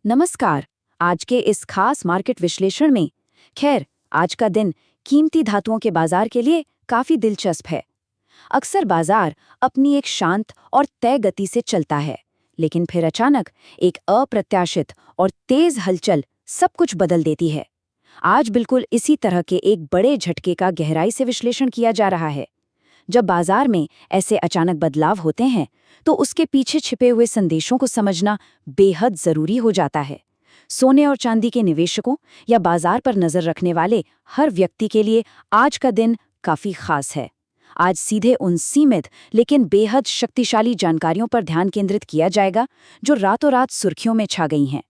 नमस्कार। आज के इस खास मार्केट विश्लेषण में आज का दिन कीमती धातुओं के बाजार के लिए काफी दिलचस्प है। अक्सर बाजार अपनी एक शांत और तय गति से चलता है, लेकिन फिर अचानक एक अप्रत्याशित और तेज हलचल सब कुछ बदल देती है। आज बिल्कुल इसी तरह के एक बड़े झटके का गहराई से विश्लेषण किया जा रहा है। जब बाजार में ऐसे अचानक बदलाव होते हैं, तो उसके पीछे छिपे हुए संदेशों को समझना बेहद जरूरी हो जाता है। सोने और चांदी के निवेशकों या बाजार पर नजर रखने वाले हर व्यक्ति के लिए आज का दिन काफी खास है। आज सीधे उन सीमित लेकिन बेहद शक्तिशाली जानकारियों पर ध्यान केंद्रित किया जाएगा जो रातों रात सुर्खियों में छा गई हैं।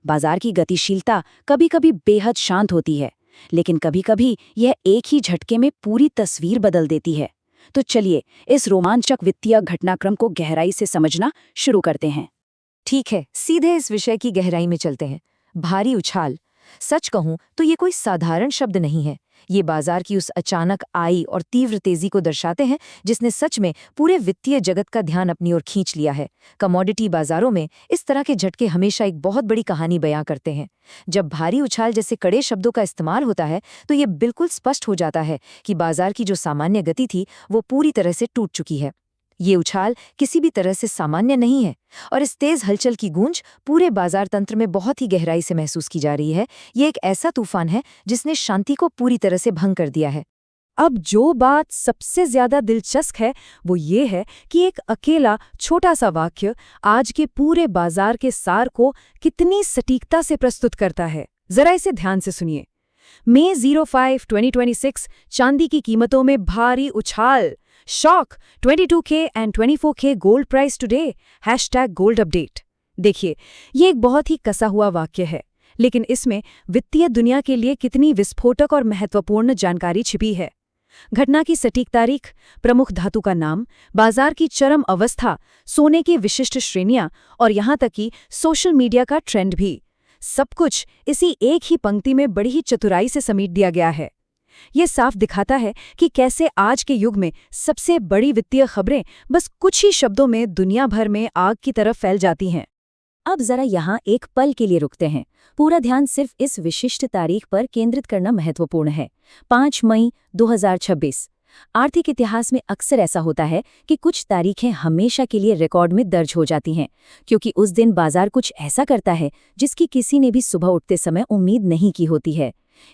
बाजार की गतिशीलता कभी-कभी बेहद शांत होती है, लेकिन कभी-कभी यह एक ही झटके में पूरी तस्वीर बदल देती है। तो चलिए इस रोमांचक वित्तीय घटनाक्रम को गहराई से समझना शुरू करते हैं। ठीक है, सीधे इस विषय की गहराई में चलते हैं। भारी उछाल, सच कहूं तो ये कोई साधारण शब्द नहीं है। ये बाजार की उस अचानक आई और तीव्र तेजी को दर्शाते हैं जिसने सच में पूरे वित्तीय जगत का ध्यान अपनी ओर खींच लिया है। कमोडिटी बाजारों में इस तरह के झटके हमेशा एक बहुत बड़ी कहानी बयां करते हैं। जब भारी उछाल जैसे कड़े शब्दों का इस्तेमाल होता है, तो ये बिल्कुल स्पष्ट हो जाता है कि बाजार की जो सामान्य गति थी वो पूरी तरह से टूट चुकी है। ये उछाल किसी भी तरह से सामान्य नहीं है और इस तेज हलचल की गूंज पूरे बाजार तंत्र में बहुत ही गहराई से महसूस की जा रही है। ये एक ऐसा तूफान है जिसने शांति को पूरी तरह से भंग कर दिया है। अब जो बात सबसे ज्यादा दिलचस्प है वो ये है कि एक अकेला छोटा सा वाक्य आज के पूरे बाजार के सार को कितनी सटीकता से प्रस्तुत करता है। जरा इसे ध्यान से सुनिए। मई 05, 2026 चांदी की कीमतों में भारी उछाल। Shock, 22K and 24K gold price today, #gold update. देखिए, ये एक बहुत ही कसा हुआ वाक्य है, लेकिन इसमें वित्तीय दुनिया के लिए कितनी विस्फोटक और महत्वपूर्ण जानकारी छिपी है। घटना की सटीक तारीख, प्रमुख धातु का नाम, बाजार की चरम अवस्था, सोने की विशिष्ट श्रेणियां और यहां तक कि सोशल मीडिया का ट्रेंड भी, सब कुछ इसी एक ही पंक्ति में बड़ी ही चतुराई से समेट दिया गया है। ये साफ दिखाता है कि कैसे आज के युग में सबसे बड़ी वित्तीय खबरें बस कुछ ही शब्दों में दुनिया भर में आग की तरफ फैल जाती हैं। अब जरा यहाँ एक पल के लिए रुकते हैं। पूरा ध्यान सिर्फ इस विशिष्ट तारीख पर केंद्रित करना महत्वपूर्ण है। 5 मई 2026। आर्थिक इतिहास में अक्सर ऐसा होता है कि कुछ तारीखें हमेशा के लिए रिकॉर्ड में दर्ज हो जाती हैं, क्योंकि उस दिन बाजार कुछ ऐसा करता है जिसकी किसी ने भी सुबह उठते समय उम्मीद नहीं की होती है।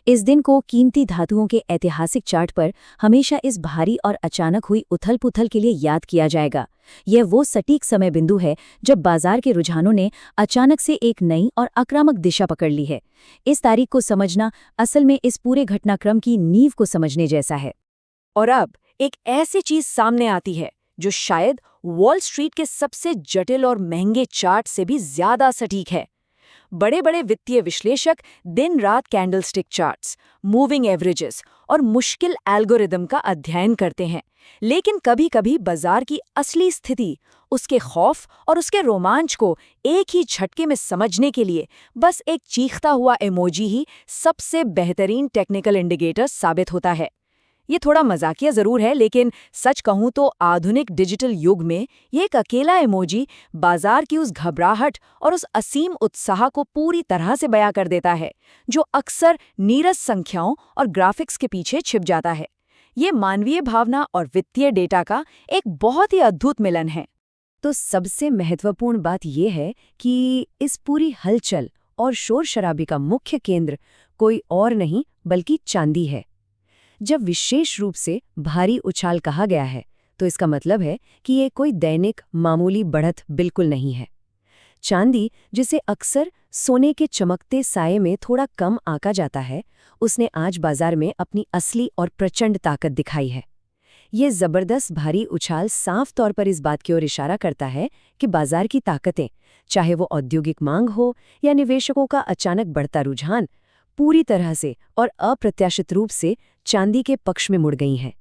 इस दिन को कीमती धातुओं के ऐतिहासिक चार्ट पर हमेशा इस भारी और अचानक हुई उथल-पुथल के लिए याद किया जाएगा। यह वो सटीक समय बिंदु है जब बाजार के रुझानों ने अचानक से एक नई और आक्रामक दिशा पकड़ ली है। इस तारीख को समझना असल में इस पूरे घटनाक्रम की नींव को समझने जैसा है। और अब एक ऐसी चीज सामने आती है जो शायद वॉल स्ट्रीट के सबसे जटिल और महंगे चार्ट से भी ज्यादा सटीक है। बड़े बड़े वित्तीय विश्लेषक दिन रात कैंडलस्टिक चार्ट्स, मूविंग एवरेजेस और मुश्किल एल्गोरिदम का अध्ययन करते हैं, लेकिन कभी कभी बाजार की असली स्थिति, उसके खौफ और उसके रोमांच को एक ही झटके में समझने के लिए बस एक चीखता हुआ इमोजी ही सबसे बेहतरीन टेक्निकल इंडिकेटर साबित होता है। ये थोड़ा मजाकिया जरूर है, लेकिन सच कहूं तो आधुनिक डिजिटल युग में ये एक अकेला इमोजी बाजार की उस घबराहट और उस असीम उत्साह को पूरी तरह से बयां कर देता है जो अक्सर नीरस संख्याओं और ग्राफिक्स के पीछे छिप जाता है। ये मानवीय भावना और वित्तीय डेटा का एक बहुत ही अद्भुत मिलन है। तो सबसे महत्वपूर्ण बात यह है कि इस पूरी हलचल और शोर शराबे का मुख्य केंद्र कोई और नहीं बल्कि चांदी है। जब विशेष रूप से भारी उछाल कहा गया है, तो इसका मतलब है कि ये कोई दैनिक मामूली बढ़त बिल्कुल नहीं है। चांदी, जिसे अक्सर सोने के चमकते साये में थोड़ा कम आंका जाता है, उसने आज बाजार में अपनी असली और प्रचंड ताकत दिखाई है। ये जबरदस्त भारी उछाल साफ तौर पर इस बात की ओर इशारा करता है कि बाजार की ताकतें, चाहे वो औद्योगिक मांग हो या निवेशकों का अचानक बढ़ता रुझान, पूरी तरह से और अप्रत्याशित रूप से चांदी के पक्ष में मुड़ गई हैं।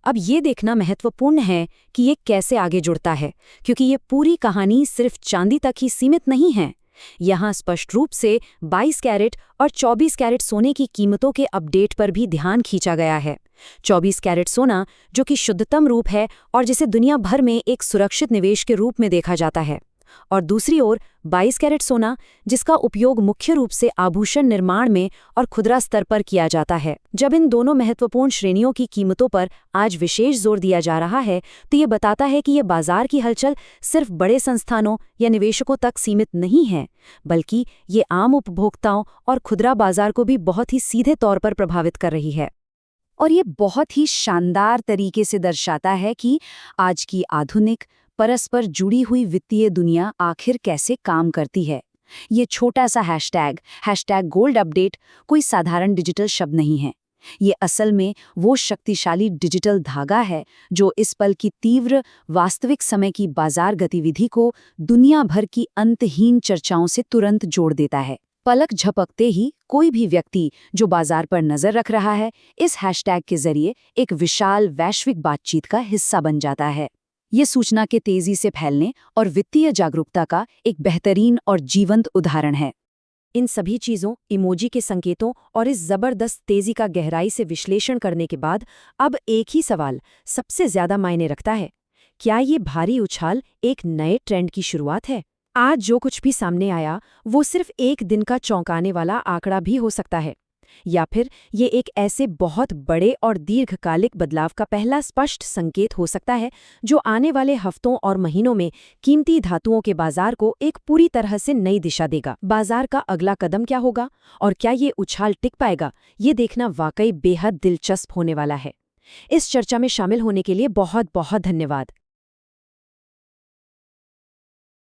अब ये देखना महत्वपूर्ण है कि ये कैसे आगे जुड़ता है, क्योंकि ये पूरी कहानी सिर्फ चांदी तक ही सीमित नहीं है। यहाँ स्पष्ट रूप से 22 कैरेट और 24 कैरेट सोने की कीमतों के अपडेट पर भी ध्यान खींचा गया है। 24 कैरेट सोना, जो कि शुद्धतम रूप है और जिसे दुनिया भर में एक सुरक्षित निवेश के रूप में देखा जाता है, और दूसरी ओर 22 कैरेट सोना, जिसका उपयोग मुख्य रूप से आभूषण निर्माण में और खुदरा स्तर पर किया जाता है। जब इन दोनों महत्वपूर्ण श्रेणियों की कीमतों पर आज विशेष जोर दिया जा रहा है, तो ये बताता है कि ये बाजार की हलचल सिर्फ बड़े संस्थानों या निवेशकों तक सीमित नहीं है, बल्कि ये आम उपभोक्ताओं और खुदरा बाजार को भी बहुत ही सीधे तौर पर प्रभावित कर रही है। और ये बहुत ही शानदार तरीके से दर्शाता है कि आज की आधुनिक परस्पर जुड़ी हुई वित्तीय दुनिया आखिर कैसे काम करती है। ये छोटा सा हैशटैग गोल्ड अपडेट कोई साधारण डिजिटल शब्द नहीं है। ये असल में वो शक्तिशाली डिजिटल धागा है जो इस पल की तीव्र वास्तविक समय की बाजार गतिविधि को दुनिया भर की अंतहीन चर्चाओं से तुरंत जोड़ देता है। पलक झपकते ही कोई भी व्यक्ति जो बाजार पर नजर रख रहा है, इस हैशटैग के जरिए एक विशाल वैश्विक बातचीत का हिस्सा बन जाता है। ये सूचना के तेजी से फैलने और वित्तीय जागरूकता का एक बेहतरीन और जीवंत उदाहरण है। इन सभी चीज़ों, इमोजी के संकेतों और इस जबरदस्त तेजी का गहराई से विश्लेषण करने के बाद अब एक ही सवाल सबसे ज्यादा मायने रखता है। क्या ये भारी उछाल एक नए ट्रेंड की शुरुआत है? आज जो कुछ भी सामने आया वो सिर्फ एक दिन का चौंकाने वाला आंकड़ा भी हो सकता है, या फिर ये एक ऐसे बहुत बड़े और दीर्घकालिक बदलाव का पहला स्पष्ट संकेत हो सकता है जो आने वाले हफ्तों और महीनों में कीमती धातुओं के बाजार को एक पूरी तरह से नई दिशा देगा। बाजार का अगला कदम क्या होगा और क्या ये उछाल टिक पाएगा, ये देखना वाकई बेहद दिलचस्प होने वाला है। इस चर्चा में शामिल होने के लिए बहुत बहुत धन्यवाद।